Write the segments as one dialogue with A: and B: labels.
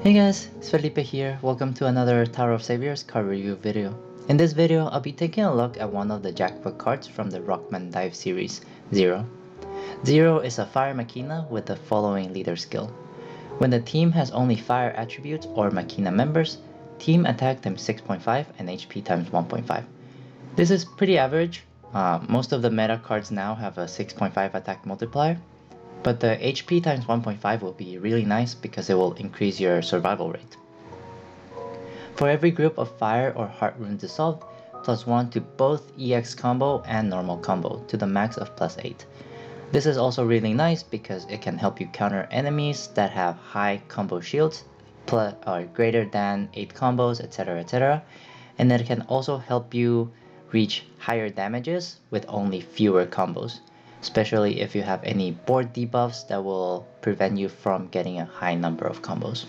A: Hey guys, it's Felipe here. Welcome to another Tower of Saviors card review video. In this video, I'll be taking a look at one of the jackpot cards from the Rockman DiVE series, Zero. Zero is a fire machina with the following leader skill. When the team has only fire attributes or machina members, team attack times 6.5 and HP times 1.5. This is pretty average. Most of the meta cards now have a 6.5 attack multiplier. But the HP times 1.5 will be really nice because it will increase your survival rate. For every group of fire or heart runes dissolved, +1 to both EX combo and normal combo to the max of +8. This is also really nice because it can help you counter enemies that have high combo shields plus or greater than 8 combos, etc. And it can also help you reach higher damages with only fewer combos, especially if you have any board debuffs that will prevent you from getting a high number of combos.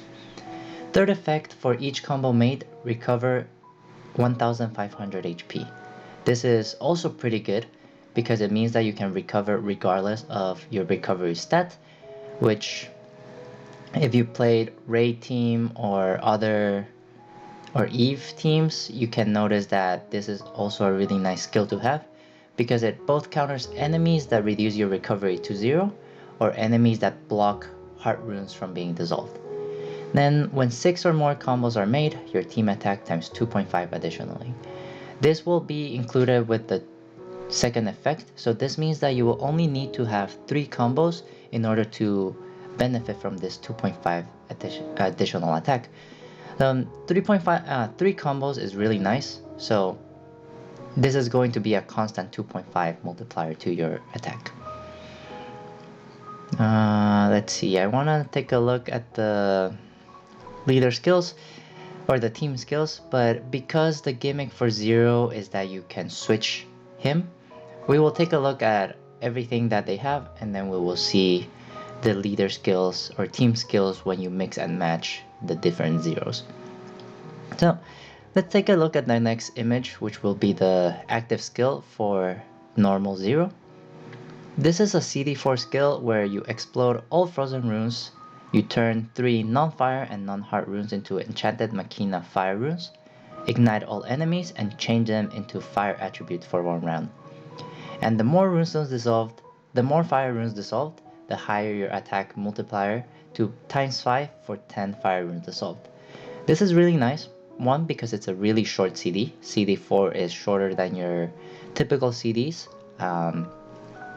A: Third effect, for each combo made, recover 1500 HP. This is also pretty good because it means that you can recover regardless of your recovery stat, which if you played Raid team or Eve teams, you can notice that this is also a really nice skill to have, because it both counters enemies that reduce your recovery to 0 or enemies that block heart runes from being dissolved. Then when 6 or more combos are made, your team attack times 2.5 additionally. This will be included with the second effect, so this means that you will only need to have 3 combos in order to benefit from this 2.5 additional attack. 3 combos is really nice, so this is going to be a constant 2.5 multiplier to your attack. Let's see, I want to take a look at the leader skills or the team skills, but because the gimmick for Zero is that you can switch him, we will take a look at everything that they have and then we will see the leader skills or team skills when you mix and match the different Zeros. So let's take a look at the next image, which will be the active skill for normal Zero. This is a CD4 skill where you explode all frozen runes, you turn 3 non-fire and non-heart runes into enchanted machina fire runes, ignite all enemies and change them into fire attributes for 1 round. And the more runestones dissolved, the more fire runes dissolved, the higher your attack multiplier to ×5 for 10 fire runes dissolved. This is really nice. One, because it's a really short CD. CD4 is shorter than your typical CDs.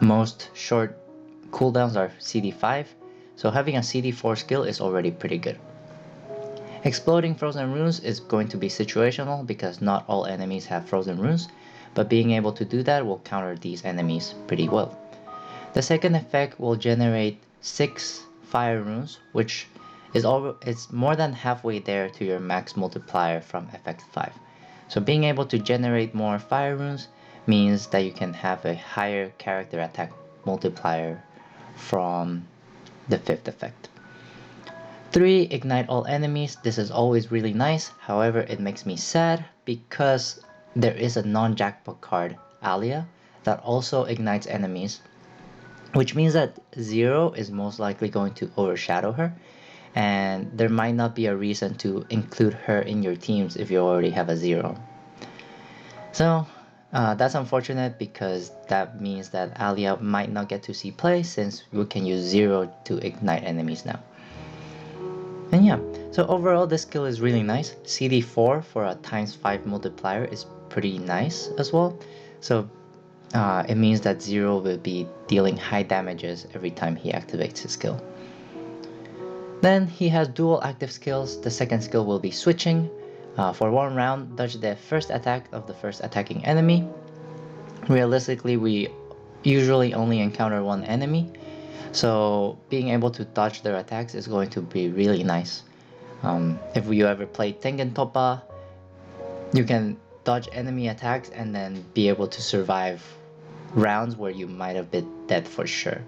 A: Most short cooldowns are CD5, so having a CD4 skill is already pretty good. Exploding frozen runes is going to be situational because not all enemies have frozen runes, but being able to do that will counter these enemies pretty well. The second effect will generate 6 fire runes, which it's more than halfway there to your max multiplier from effect 5. So being able to generate more fire runes means that you can have a higher character attack multiplier from the 5th effect. 3. Ignite all enemies. This is always really nice, however it makes me sad because there is a non-jackpot card, Alia, that also ignites enemies, which means that Zero is most likely going to overshadow her, and there might not be a reason to include her in your teams if you already have a Zero. So that's unfortunate because that means that Alia might not get to see play since we can use Zero to ignite enemies now. And yeah, so overall this skill is really nice. CD4 for a ×5 multiplier is pretty nice as well. So it means that Zero will be dealing high damages every time he activates his skill. Then he has dual active skills. The second skill will be switching. For 1 round, dodge the first attack of the first attacking enemy. Realistically, we usually only encounter 1 enemy, so being able to dodge their attacks is going to be really nice. If you ever played Tengen Toppa, you can dodge enemy attacks and then be able to survive rounds where you might have been dead for sure.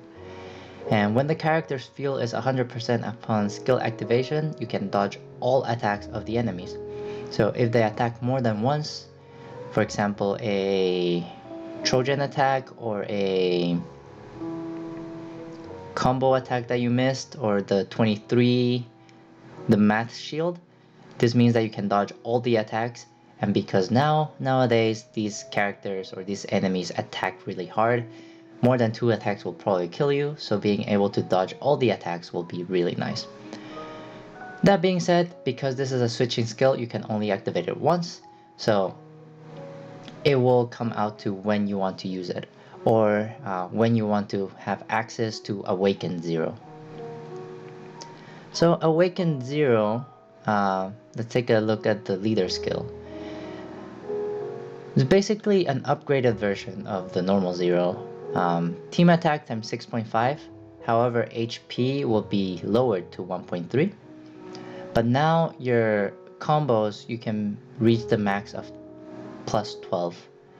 A: And when the character's fuel is 100% upon skill activation, you can dodge all attacks of the enemies. So if they attack more than once, for example a Trojan attack or a combo attack that you missed, or the 23 the math shield. This means that you can dodge all the attacks, and because nowadays these characters or these enemies attack really hard, more than 2 attacks will probably kill you, so being able to dodge all the attacks will be really nice. That being said, because this is a switching skill, you can only activate it once, so it will come out to when you want to use it, or when you want to have access to Awaken Zero. So Awaken Zero, let's take a look at the leader skill. It's basically an upgraded version of the normal Zero. Team attack times 6.5, however HP will be lowered to 1.3. But now your combos, you can reach the max of plus 12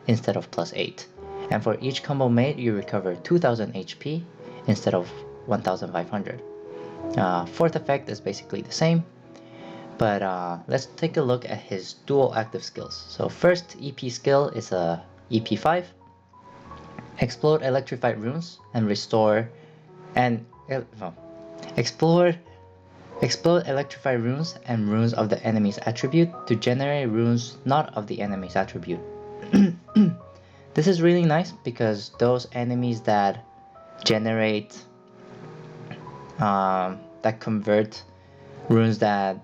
A: instead of plus 8. And for each combo made, you recover 2000 HP instead of 1500. Fourth effect is basically the same, but let's take a look at his dual active skills. So first EP skill is a EP5. Explode electrified runes and restore and explode electrified runes and runes of the enemy's attribute to generate runes not of the enemy's attribute. This is really nice because those enemies that generate that convert runes that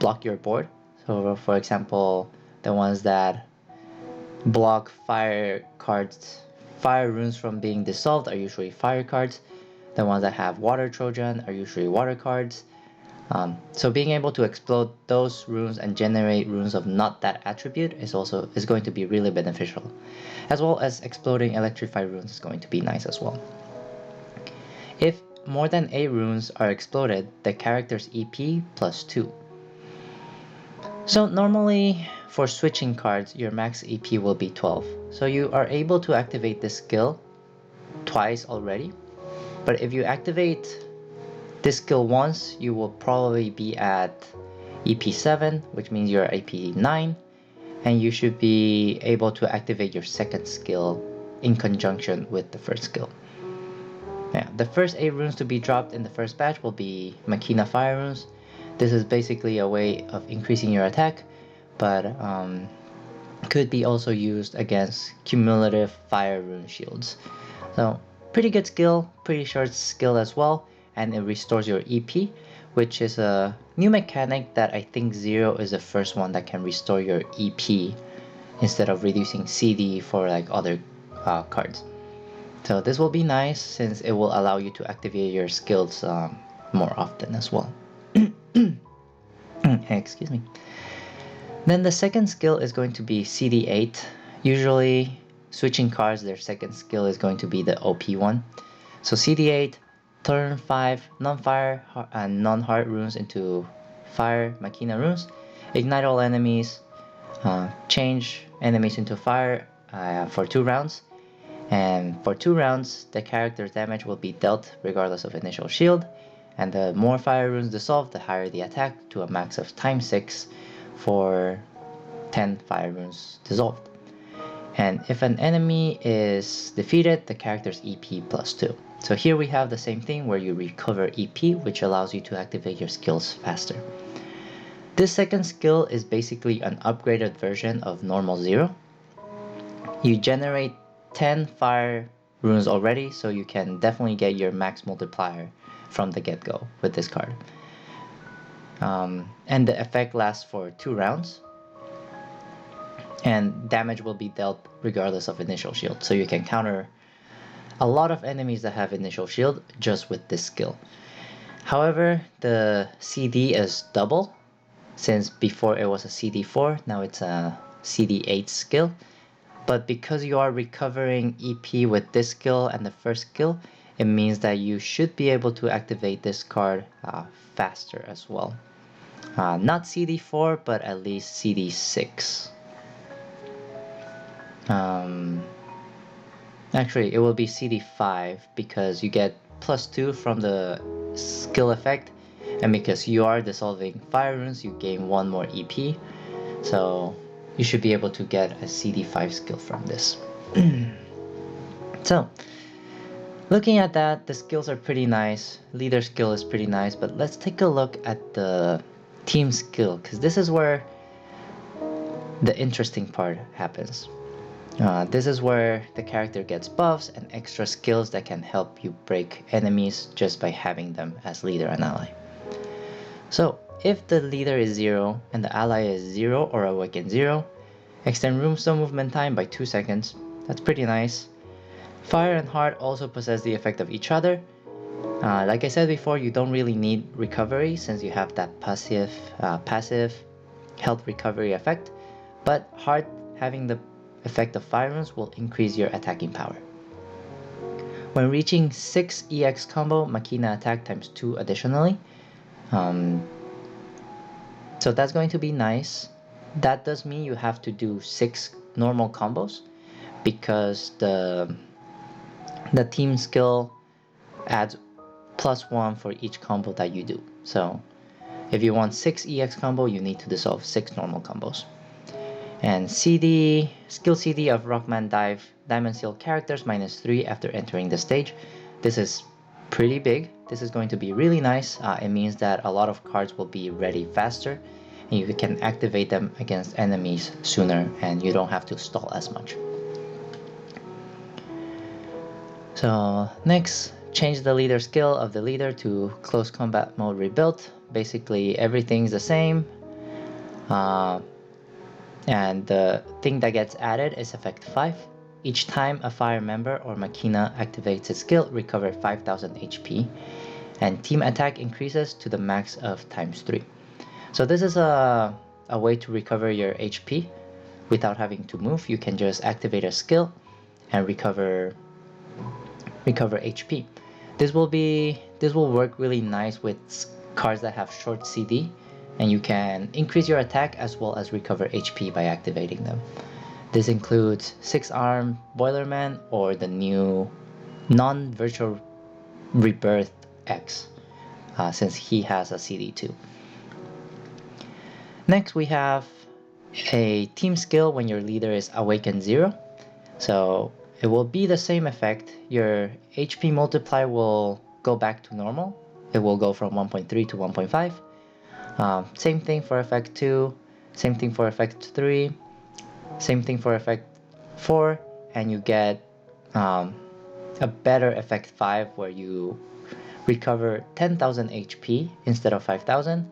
A: block your board, so for example the ones that block fire runes from being dissolved are usually fire cards. The ones that have water Trojan are usually water cards. So being able to explode those runes and generate runes of not that attribute is going to be really beneficial, as well as exploding electrified runes is going to be nice as well. If more than 8 runes are exploded, the character's EP plus 2. So normally for switching cards, your max EP will be 12. So you are able to activate this skill twice already. But if you activate this skill once, you will probably be at EP7, which means you're EP9, and you should be able to activate your second skill in conjunction with the first skill. Yeah, the first 8 runes to be dropped in the first batch will be Machina Fire runes. This is basically a way of increasing your attack, but could be also used against cumulative fire rune shields. So pretty good skill, pretty short skill as well, and it restores your EP, which is a new mechanic that I think Zero is the first one that can restore your EP instead of reducing CD for like other cards. So this will be nice since it will allow you to activate your skills more often as well. Excuse me. Then the second skill is going to be CD8. Usually switching cards, their second skill is going to be the OP one. So CD8, turn 5 non-fire and non-heart runes into fire Machina runes. Ignite all enemies. Change enemies into fire for 2 rounds. And for 2 rounds, the character's damage will be dealt regardless of initial shield. And the more fire runes dissolved, the higher the attack, to a max of times 6 for 10 fire runes dissolved. And if an enemy is defeated, the character's EP plus 2. So here we have the same thing where you recover EP, which allows you to activate your skills faster. This second skill is basically an upgraded version of normal Zero. You generate 10 fire runes already, so you can definitely get your max multiplier from the get-go with this card. And the effect lasts for 2 rounds, and damage will be dealt regardless of initial shield, so you can counter a lot of enemies that have initial shield just with this skill. However, the CD is double, since before it was a CD4, now it's a CD8 skill. But because you are recovering EP with this skill and the first skill, it means that you should be able to activate this card faster as well. Not CD4, but at least CD6. Actually, it will be CD5 because you get plus 2 from the skill effect, and because you are dissolving fire runes, you gain 1 more EP. So you should be able to get a CD5 skill from this. So, looking at that, the skills are pretty nice. Leader skill is pretty nice, but let's take a look at the team skill, because this is where the interesting part happens. This is where the character gets buffs and extra skills that can help you break enemies just by having them as leader and ally. So if the leader is 0 and the ally is 0 or awaken 0, extend Roomstone movement time by 2 seconds. That's pretty nice. Fire and Heart also possess the effect of each other. Like I said before, you don't really need recovery since you have that passive health recovery effect, but Heart having the effect of Fire Runes will increase your attacking power. When reaching 6 EX combo, Machina attack times 2 additionally. So that's going to be nice. That does mean you have to do 6 normal combos because the team skill adds +1 for each combo that you do. So if you want 6 EX combo, you need to dissolve 6 normal combos. And skill CD of Rockman DiVE, Diamond Seal characters -3 after entering the stage. This is pretty big. This is going to be really nice. It means that a lot of cards will be ready faster and you can activate them against enemies sooner and you don't have to stall as much. So next, change the leader skill of the leader to close combat mode rebuilt. Basically everything's the same. And the thing that gets added is effect 5. Each time a fire member or Machina activates its skill, recover 5000 HP. And team attack increases to the max of ×3. So this is a way to recover your HP without having to move. You can just activate a skill and recover HP. This will work really nice with cards that have short CD, and you can increase your attack as well as recover HP by activating them. This includes 6-arm Boilerman or the new non-virtual Rebirth X, since he has a CD too. Next we have a team skill when your leader is Awakened 0. So it will be the same effect. Your HP multiplier will go back to normal. It will go from 1.3 to 1.5. Same thing for effect 2, same thing for effect 3, same thing for effect 4, and you get a better effect 5 where you recover 10,000 HP instead of 5,000,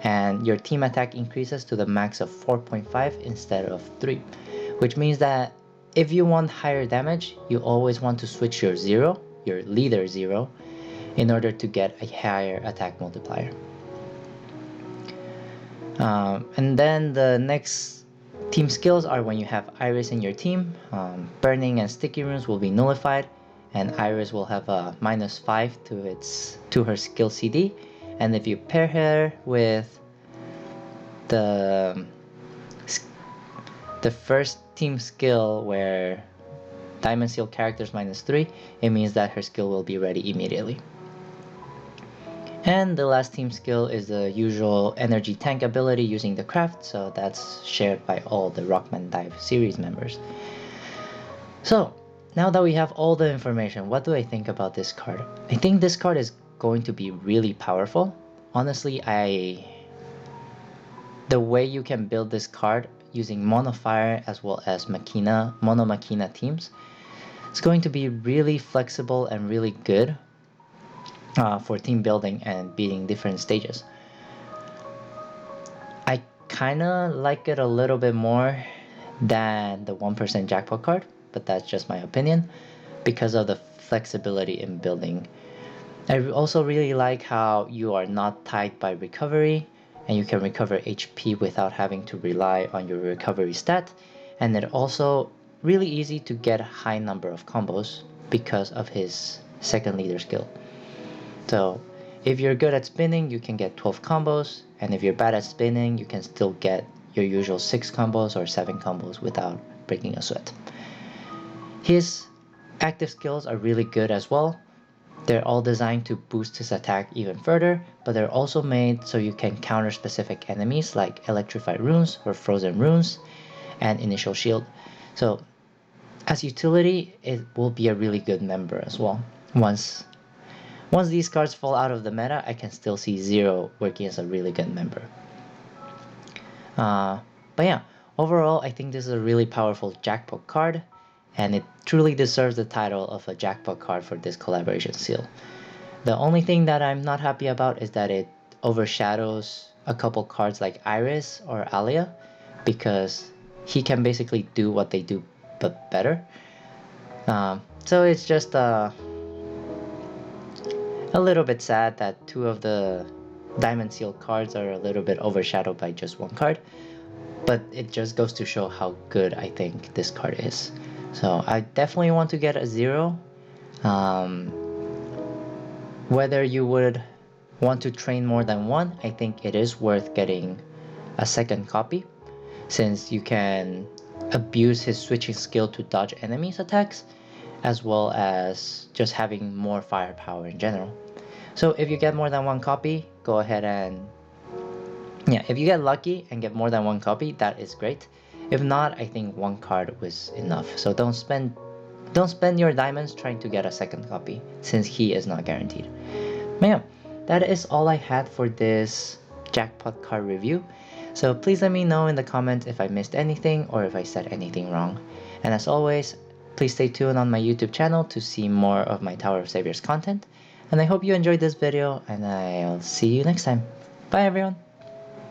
A: and your team attack increases to the max of 4.5 instead of 3, which means that if you want higher damage, you always want to switch your leader 0, in order to get a higher attack multiplier. And then the next team skills are when you have Iris in your team. Burning and Sticky Runes will be nullified, and Iris will have a -5 to her skill CD. And if you pair her with the first team skill where Diamond Seal characters -3, it means that her skill will be ready immediately. And the last team skill is the usual energy tank ability using the craft, so that's shared by all the Rockman DiVE series members. So now that we have all the information, what do I think about this card? I think this card is going to be really powerful. Honestly, the way you can build this card using Mono Fire as well as Mono Machina teams, it's going to be really flexible and really good for team building and beating different stages. I kinda like it a little bit more than the 1% jackpot card, but that's just my opinion because of the flexibility in building. I also really like how you are not tied by recovery and you can recover HP without having to rely on your recovery stat, and it also really easy to get a high number of combos because of his second leader skill. So if you're good at spinning, you can get 12 combos, and if you're bad at spinning, you can still get your usual 6 combos or 7 combos without breaking a sweat. His active skills are really good as well. They're all designed to boost his attack even further, but they're also made so you can counter specific enemies like Electrified Runes or Frozen Runes and Initial Shield. So as utility, it will be a really good member as well. Once these cards fall out of the meta, I can still see Zero working as a really good member. But yeah, overall, I think this is a really powerful jackpot card, and it truly deserves the title of a jackpot card for this collaboration seal. The only thing that I'm not happy about is that it overshadows a couple cards like Iris or Alia, because he can basically do what they do but better. So it's just a little bit sad that two of the Diamond Seal cards are a little bit overshadowed by just one card, but it just goes to show how good I think this card is. So I definitely want to get a 0. Whether you would want to train more than one, I think it is worth getting a second copy, since you can abuse his switching skill to dodge enemies' attacks, as well as just having more firepower in general. So if you get more than one copy, go ahead and yeah, if you get lucky and get more than one copy, that is great. If not, I think one card was enough. So don't spend your diamonds trying to get a second copy, since he is not guaranteed. But yeah, that is all I had for this jackpot card review. So please let me know in the comments if I missed anything or if I said anything wrong. And as always, please stay tuned on my YouTube channel to see more of my Tower of Saviors content. And I hope you enjoyed this video, and I'll see you next time. Bye everyone!